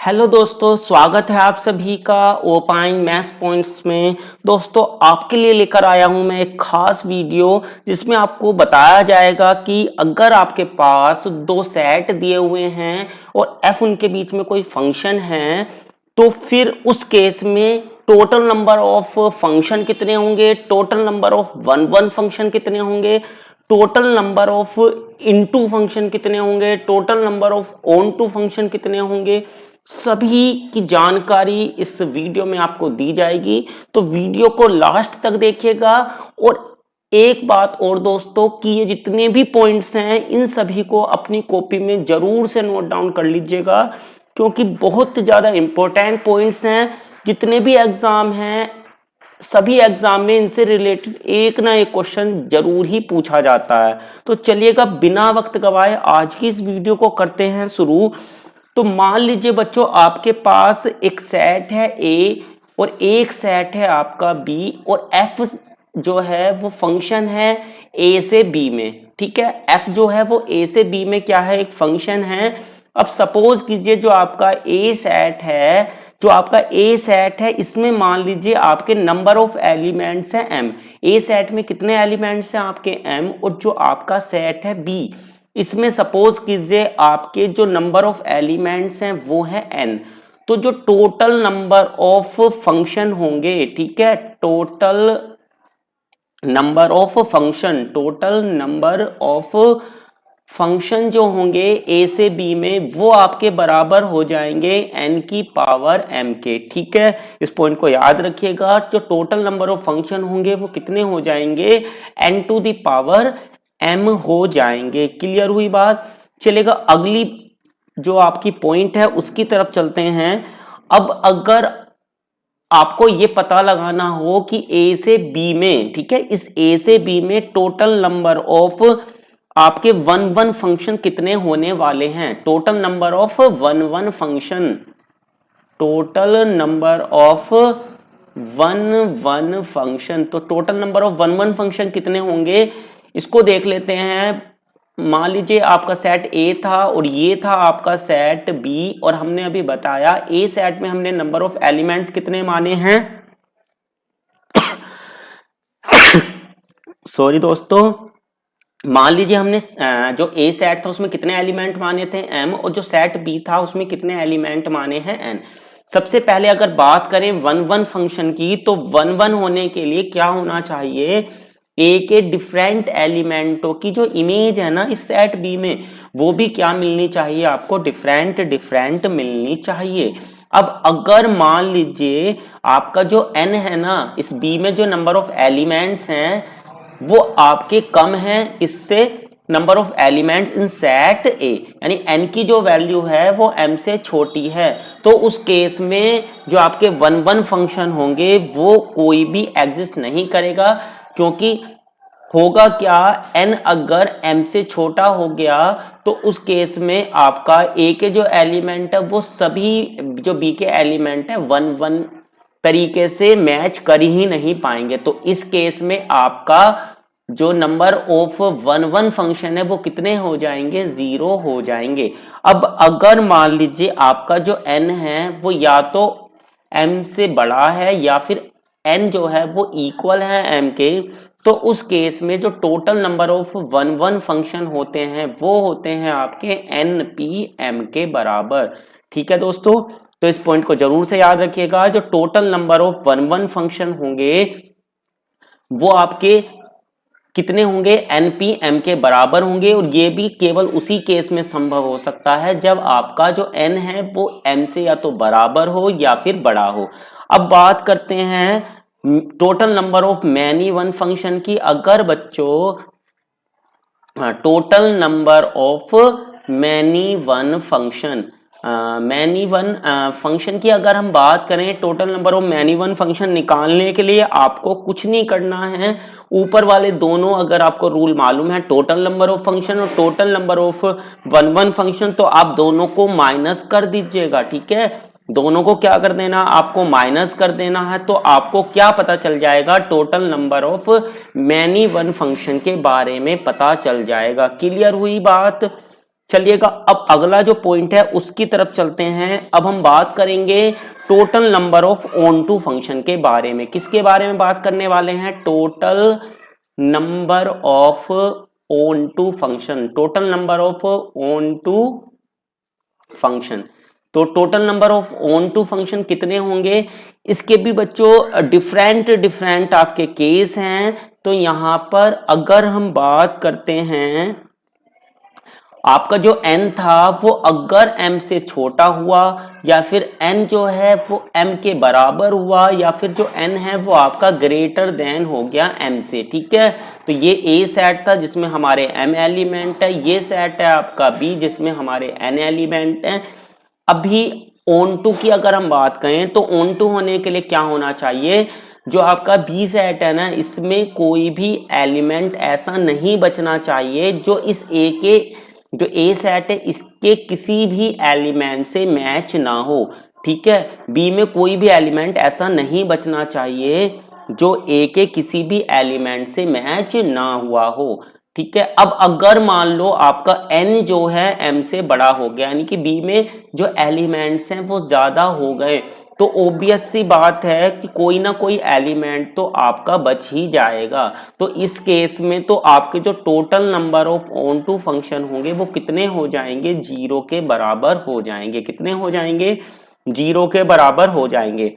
Hello दोस्तों, स्वागत है आप सभी का ओपाइन मैथ्स पॉइंट्स में। दोस्तों, आपके लिए लेकर आया हूं मैं एक खास वीडियो जिसमें आपको बताया जाएगा कि अगर आपके पास दो सेट दिए हुए हैं और f उनके बीच में कोई फंक्शन है तो फिर उस केस में टोटल नंबर ऑफ फंक्शन कितने होंगे, total number of one one function कितने होंगे, total number of into function कितने होंगे, total number of onto function कितने होंगे, सभी की जानकारी इस वीडियो में आपको दी जाएगी। तो वीडियो को लास्ट तक देखिएगा। और एक बात और दोस्तों कि ये जितने भी पॉइंट्स हैं इन सभी को अपनी कॉपी में जरूर से नोट डाउन कर लीजिएगा, क्योंकि बहुत ज्यादा इंपॉर्टेंट पॉइंट्स हैं। जितने भी एग्जाम हैं सभी एग्जाम में इनसे रिलेटेड एक ना एक क्वेश्चन जरूर ही पूछा जाता है। तो चलिएगा बिना वक्त गवाए आज की इस वीडियो को करते हैं शुरू। तो मान लीजिए बच्चों, आपके पास एक सेट है ए और एक सेट है आपका बी और एफ जो है वो फंक्शन है ए से बी में। ठीक है, एफ जो है वो ए से बी में क्या है, एक फंक्शन है। अब सपोज कीजिए जो आपका ए सेट है इसमें मान लीजिए आपके नंबर ऑफ एलिमेंट्स हैं एम। ए सेट में कितने एलिमेंट्स हैं आपके एम, और जो आपका सेट है बी इसमें सपोज कीजिए आपके जो नंबर ऑफ एलिमेंट्स हैं वो है n। तो जो टोटल नंबर ऑफ फंक्शन होंगे, ठीक है, टोटल नंबर ऑफ फंक्शन जो होंगे a से b में वो आपके बराबर हो जाएंगे n की पावर m के। ठीक है, इस पॉइंट को याद रखिएगा। जो टोटल नंबर ऑफ फंक्शन होंगे वो कितने हो जाएंगे, n to the power m हो जाएंगे। क्लियर हुई बात। चलेगा अगली जो आपकी पॉइंट है उसकी तरफ चलते हैं। अब अगर आपको ये पता लगाना हो कि a से b में, ठीक है, इस a से b में टोटल नंबर ऑफ आपके वन वन फंक्शन कितने होने वाले हैं, total number of one one function, total number of one one function. तो total number of one one function कितने होंगे इसको देख लेते हैं। मान लीजिए आपका सेट ए था और ये था आपका सेट बी, और हमने अभी बताया ए सेट में हमने नंबर ऑफ एलिमेंट्स कितने माने हैं सॉरी दोस्तों, मान लीजिए हमने जो ए सेट था उसमें कितने एलिमेंट माने थे m, और जो सेट बी था उसमें कितने एलिमेंट माने हैं n। सबसे पहले अगर बात करें वन वन फंक्शन की, तो वन वन होने के लिए क्या होना चाहिए, ए के डिफरेंट एलिमेंटों की जो इमेज है ना इस सेट बी में वो भी क्या मिलनी चाहिए, आपको डिफरेंट मिलनी चाहिए। अब अगर मान लीजिए आपका जो n है ना इस b में जो नंबर ऑफ एलिमेंट्स हैं वो आपके कम है इससे, number of elements in set ए, यानी n की जो वैल्यू है वो m से छोटी है, तो उस केस में जो आपके वन वन फंक्शन होंगे वो कोई भी एग्जिस्ट नहीं करेगा। क्योंकि होगा क्या, n अगर m से छोटा हो गया तो उस केस में आपका a के जो एलिमेंट है वो सभी जो b के एलिमेंट है वन वन तरीके से मैच कर ही नहीं पाएंगे। तो इस केस में आपका जो number of one one function है वो कितने हो जाएंगे, 0 हो जाएंगे। अब अगर मान लीजिए आपका जो n है वो या तो m से बड़ा है या फिर n जो है वो इक्वल है m के, तो उस केस में जो total number of one one function होते हैं वो होते हैं आपके npm के बराबर। ठीक है दोस्तों, तो इस पॉइंट को जरूर से याद रखिएगा। जो total number of one one function होंगे वो आपके कितने होंगे, npm के बराबर होंगे। और ये भी केवल उसी केस में संभव हो सकता है जब आपका जो n है वो m से या तो बराबर हो या फिर बड़ा हो। अब बात करते हैं total number of many one function की। अगर बच्चों total number of many one function की अगर हम बात करें, total number of many one function निकालने के लिए आपको कुछ नहीं करना है। ऊपर वाले दोनों अगर आपको रूल मालूम है, टोटल नंबर ऑफ फंक्शन और total number of one one function, तो आप दोनों को माइनस कर दीजिएगा। ठीक है, दोनों को क्या कर देना, आपको माइनस कर देना है। तो आपको क्या पता चल जाएगा, total number of many one function के बारे में पता चल जाएगा। क्लियर हुई बात। चलिएगा अब अगला जो पॉइंट है उसकी तरफ चलते हैं। अब हम बात करेंगे total number of onto function के बारे में। किसके बारे में बात करने वाले हैं? Total number of onto function. Total number of onto function. तो total number of onto function कितने होंगे? इसके भी बच्चों डिफरेंट आपके केस हैं। तो यहां पर अगर हम बात करते हैं, आपका जो n था वो अगर m से छोटा हुआ या फिर n जो है वो m के बराबर हुआ या फिर जो n है वो आपका ग्रेटर देन हो गया m से, ठीक है। तो ये A सेट था जिसमें हमारे m एलिमेंट है, ये सेट है आपका B जिसमें हमारे n एलिमेंट है। अभी ऑन टू की अगर हम बात करें तो ऑन टू होने के लिए क्या होना चाहिए? जो आपका बी सेट है ना, इसमें कोई भी एलिमेंट ऐसा नहीं बचना चाहिए जो इस ए के, जो ए सेट है इसके किसी भी एलिमेंट से मैच ना हो, ठीक है। बी में कोई भी एलिमेंट ऐसा नहीं बचना चाहिए जो ए के किसी भी एलिमेंट से मैच ना हुआ हो, ठीक है। अब अगर मान लो आपका n जो है m से बड़ा हो गया, यानी कि b में जो एलिमेंट्स हैं वो ज्यादा हो गए, तो ऑब्वियस सी बात है कि कोई ना कोई एलिमेंट तो आपका बच ही जाएगा। तो इस केस में तो आपके जो total number of onto function होंगे वो कितने हो जाएंगे? 0 के बराबर हो जाएंगे। कितने हो जाएंगे? 0 के बराबर हो जाएंगे।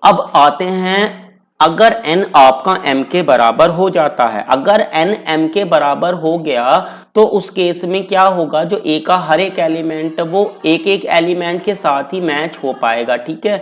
अब आते हैं, अगर n आपका m के बराबर हो जाता है, अगर n m के बराबर हो गया तो उस केस में क्या होगा? जो a का हर एक एलिमेंट वो एक एक एलिमेंट के साथ ही मैच हो पाएगा, ठीक है।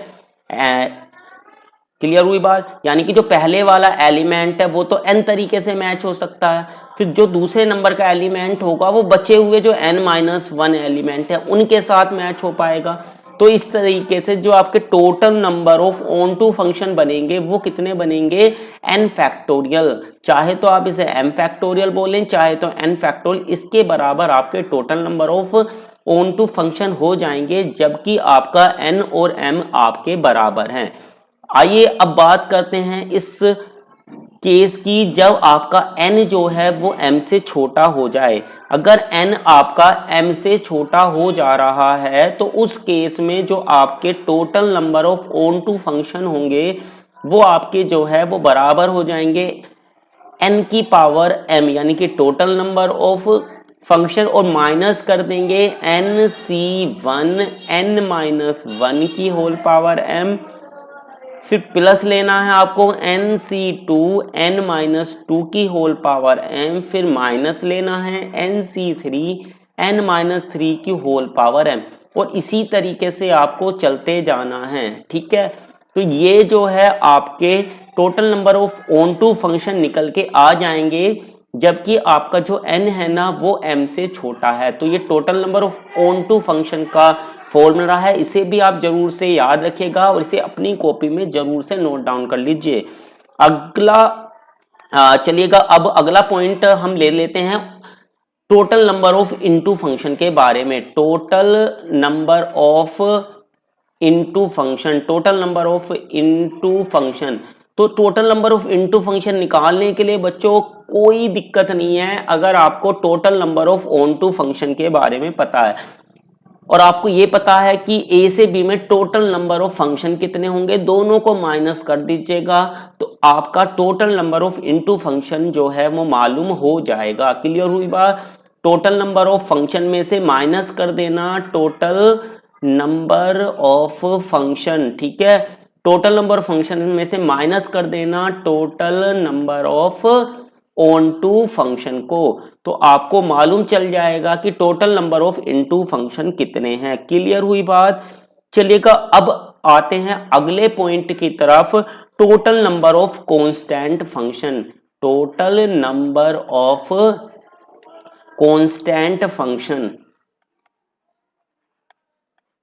क्लियर हुई बात? यानी कि जो पहले वाला एलिमेंट है वो तो n तरीके से मैच हो सकता है, फिर जो दूसरे नंबर का एलिमेंट होगा वो बचे हुए जो n-1 एलिमेंट है उनके साथ मैच हो पाएगा। तो इस तरीके से जो आपके total number of onto function बनेंगे वो कितने बनेंगे? n factorial. चाहे तो आप इसे m फैक्टोरियल बोलें, चाहे तो n फैक्टोरियल, इसके बराबर आपके total number of onto function हो जाएंगे, जबकि आपका n और m आपके बराबर हैं। आइए अब बात करते हैं इस केस की जब आपका n जो है वो m से छोटा हो जाए। अगर n आपका m से छोटा हो जा रहा है तो उस केस में जो आपके total number of onto function होंगे वो आपके जो है वो बराबर हो जाएंगे n की पावर m, यानी कि टोटल नंबर ऑफ फंक्शन, और माइनस कर देंगे nc1 n-1 की होल पावर m, फिर प्लस लेना है आपको nc2 n-2 की होल पावर m, फिर माइनस लेना है nc3 n-3 की होल पावर m, और इसी तरीके से आपको चलते जाना है, ठीक है। तो ये जो है आपके total number of onto function निकल के आ जाएंगे, जबकि आपका जो n है ना वो m से छोटा है। तो ये total number of onto function का फॉर्मूला है, इसे भी आप जरूर से याद रखिएगा और इसे अपनी कॉपी में जरूर से नोट डाउन कर लीजिए। अगला चलिएगा, अब अगला पॉइंट हम ले लेते हैं total number of into function के बारे में। Total number of into function, total number of into function. तो total number of into function निकालने के लिए बच्चों कोई दिक्कत नहीं है अगर आपको total number of onto function के बारे में पता है और आपको ये पता है कि a से b में टोटल नंबर ऑफ फंक्शन कितने होंगे, दोनों को माइनस कर दीजिएगा तो आपका total number of into function जो है वो मालूम हो जाएगा। क्लियर हुई बात? टोटल नंबर ऑफ फंक्शन में से माइनस कर देना टोटल नंबर ऑफ फंक्शन, ठीक है। टोटल नंबर फंक्शन में से माइनस कर देना total number of onto function को, तो आपको मालूम चल जाएगा कि total number of into function कितने हैं। क्लियर हुई बात? चलिएगा अब आते हैं अगले पॉइंट की तरफ, total number of constant function. Total number of constant function.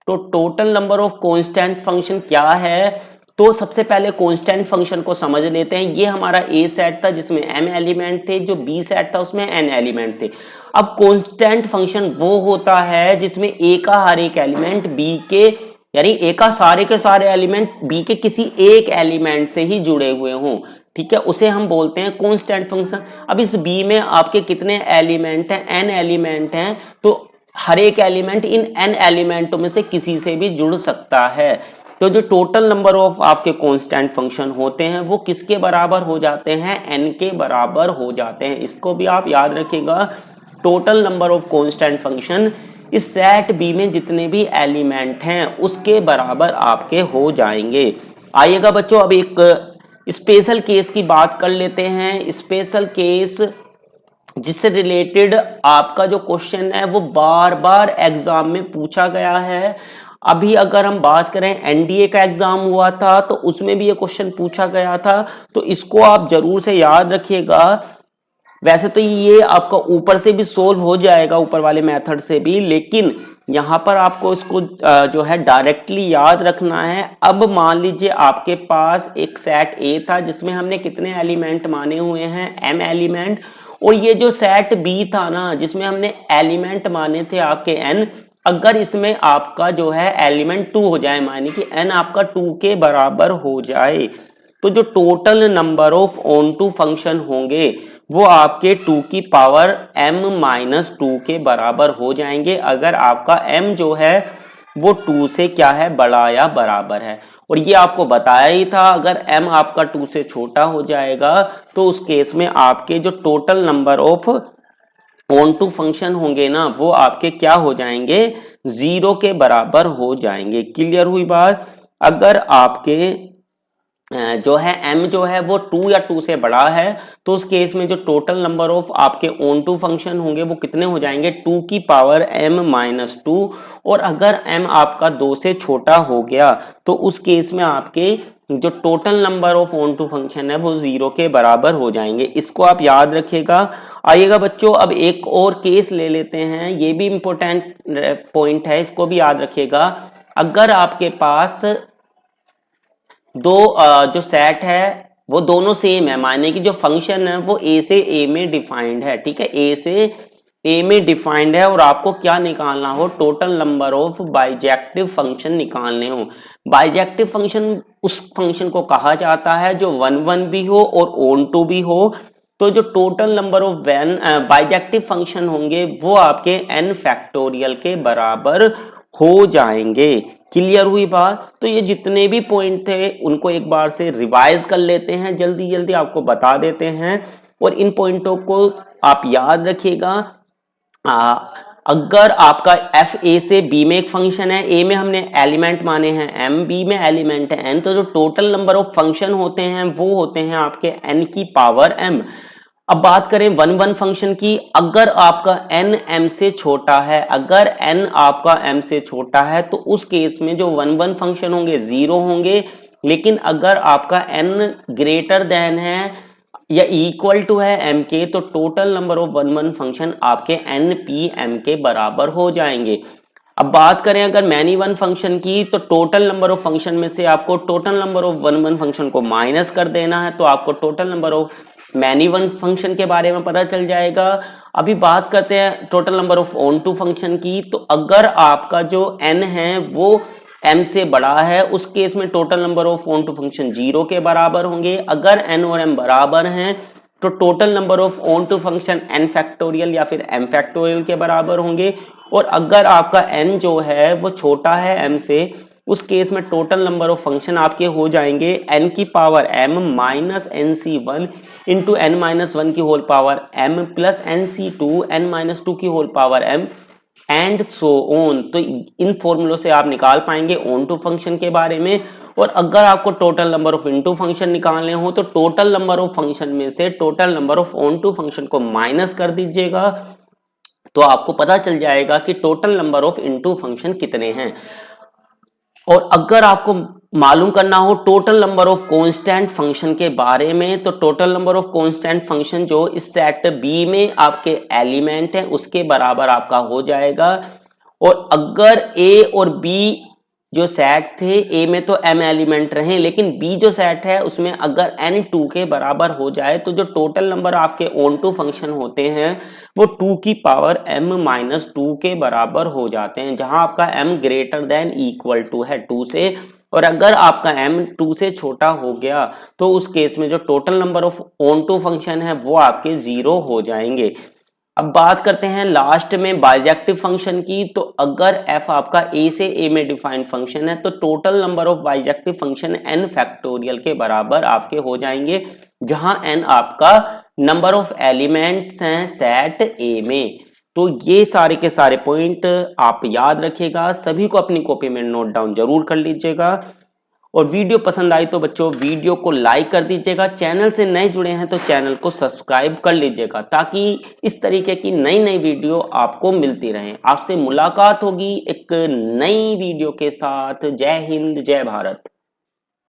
तो total number of constant function क्या है? तो सबसे पहले कांस्टेंट फंक्शन को समझ लेते हैं। ये हमारा ए सेट था जिसमें m एलिमेंट थे, जो बी सेट था उसमें n एलिमेंट थे। अब कांस्टेंट फंक्शन वो होता है जिसमें a का हर एक एलिमेंट b के, यानी a का सारे के सारे एलिमेंट b के किसी एक एलिमेंट से ही जुड़े हुए हों, ठीक है, उसे हम बोलते हैं कांस्टेंट फंक्शन। अब इस बी में आपके कितने एलिमेंट हैं, एन एलिमेंट हैं, तो हर एक एलिमेंट इन एन एलिमेंटों में से किसी से भी जुड़ सकता है। तो जो टोटल नंबर ऑफ आपके कांस्टेंट फंक्शन होते हैं वो किसके बराबर हो जाते हैं, एन के बराबर हो जाते हैं। इसको भी आप याद रखिएगा, total number of constant function इस सेट बी में जितने भी एलिमेंट हैं उसके बराबर आपके हो जाएंगे। आइएगा बच्चों, अब एक स्पेशल केस की बात कर लेते हैं। स्पेशल केस जिससे रिलेटेड आपका जो क्वेश्चन है वो बार बार एग्जाम में पूछा गया है। अभी अगर हम बात करें एनडीए का एग्जाम हुआ था तो उसमें भी ये क्वेश्चन पूछा गया था, तो इसको आप जरूर से याद रखिएगा। वैसे तो ये आपका ऊपर से भी सोल्व हो जाएगा, ऊपर वाले मेथड से भी, लेकिन यहां पर आपको इसको जो है डायरेक्टली याद रखना है। अब मान लीजिए आपके पास एक सेट ए था जिसमें हमने कितने एलिमेंट माने हुए हैं, एम एलिमेंट, और ये जो सेट बी था ना जिसमें हमने एलिमेंट माने थे आपके एन, अगर इसमें आपका जो है एलिमेंट 2 हो जाए, माने कि एन आपका 2 के बराबर हो जाए, तो जो total number of onto function होंगे वो आपके 2 की पावर m माइनस 2 के बराबर हो जाएंगे, अगर आपका m जो है वो 2 से क्या है, बड़ा या बराबर है। और ये आपको बताया ही था, अगर m आपका 2 से छोटा हो जाएगा तो उस केस में आपके जो total number of onto function होंगे ना वो आपके क्या हो जाएंगे, 0 के बराबर हो जाएंगे। क्लियर हुई बात। अगर आपके जो है m जो है वो 2 या 2 से बड़ा है तो उस केस में जो टोटल नंबर ऑफ आपके ऑन टू फंक्शन होंगे वो कितने हो जाएंगे, 2 की पावर m माइनस 2। और अगर m आपका 2 से छोटा हो गया तो उस केस में आपके जो total number of onto function है वो 0 के बराबर हो जाएंगे। इसको आप याद रखिएगा। आइएगा बच्चों, अब एक और केस ले लेते हैं, ये भी इंपॉर्टेंट पॉइंट है, इसको भी याद रखिएगा। अगर आपके पास दो जो सेट है वो दोनों सेम है, माने कि जो फंक्शन है वो ए से ए में डिफाइंड है, ठीक है, ए से ए में डिफाइंड है, और आपको क्या निकालना हो, total number of bijective function निकालने हो। बाइजेक्टिव फंक्शन उस फंक्शन को कहा जाता है जो 1 1 भी हो और ऑन टू भी हो। तो जो total number of bijective function होंगे वो आपके n फैक्टोरियल के बराबर हो जाएंगे। क्लियर हुई बात। तो ये जितने भी पॉइंट थे उनको एक बार से रिवाइज कर लेते हैं, जल्दी जल्दी आपको बता देते हैं, और इन पॉइंटों को आप याद रखिएगा। अगर आपका एफ ए से बी में एक फंक्शन है, ए में हमने एलिमेंट माने हैं एम, बी में एलिमेंट है एन, तो जो टोटल नंबर ऑफ फंक्शन होते हैं वो होते हैं आपके एन की पावर एम। अब बात करें 1 1 फंक्शन की, अगर आपका n m से छोटा है, अगर n आपका m से छोटा है तो उस केस में जो 1 1 फंक्शन होंगे 0 होंगे, लेकिन अगर आपका n ग्रेटर देन है या इक्वल टू है m के तो टोटल नंबर ऑफ 1 1 फंक्शन आपके n p m के बराबर हो जाएंगे। अब बात करें अगर मैनी वन फंक्शन की, तो टोटल नंबर ऑफ फंक्शन में से आपको टोटल नंबर ऑफ 1 1 फंक्शन को माइनस कर देना है, तो आपको total number of many one function के बारे में पता चल जाएगा। अभी बात करते हैं total number of onto function की, तो अगर आपका जो n है वो m से बड़ा है उस केस में total number of onto function 0 के बराबर होंगे। अगर n और m बराबर हैं तो total number of onto function n factorial या फिर m फैक्टोरियल के बराबर होंगे। और अगर आपका n जो है वो छोटा है m से, उस केस में टोटल नंबर ऑफ फंक्शन आपके हो जाएंगे n की power m minus nc1 into n minus 1 की whole power m plus nc2 n minus 2 की whole power m and so on. तो इन फॉर्मूलों से आप निकाल पाएंगे ऑन टू फंक्शन के बारे में। और अगर आपको total number of into function निकालने हो तो टोटल नंबर ऑफ फंक्शन में से total number of onto function को माइनस कर दीजिएगा, तो आपको पता चल जाएगा कि total number of into function कितने हैं। और अगर आपको मालूम करना हो total number of constant function के बारे में, तो total number of constant function जो इस सेट बी में आपके एलिमेंट है उसके बराबर आपका हो जाएगा। और अगर ए और बी जो सेट थे, ए में तो m एलिमेंट रहे लेकिन बी जो सेट है उसमें अगर n 2 के बराबर हो जाए तो जो टोटल नंबर आपके ऑन टू फंक्शन होते हैं वो 2 की पावर m माइनस 2 के बराबर हो जाते हैं, जहां आपका m greater than equal to है 2 से। और अगर आपका m 2 से छोटा हो गया तो उस केस में जो total number of onto function है वो आपके 0 हो जाएंगे। अब बात करते हैं लास्ट में बाइजेक्टिव फंक्शन की। तो अगर f आपका a से a में डिफाइंड फंक्शन है तो total number of bijective function n factorial के बराबर आपके हो जाएंगे, जहां n आपका नंबर ऑफ एलिमेंट्स हैं सेट a में। तो ये सारे के सारे पॉइंट आप याद रखिएगा, सभी को अपनी कॉपी में नोट डाउन जरूर कर लीजिएगा। और वीडियो पसंद आई तो बच्चों वीडियो को लाइक कर दीजिएगा, चैनल से नए जुड़े हैं तो चैनल को सब्सक्राइब कर लीजिएगा ताकि इस तरीके की नई नई वीडियो आपको मिलती रहें। आपसे मुलाकात होगी एक नई वीडियो के साथ। जय हिंद, जय भारत।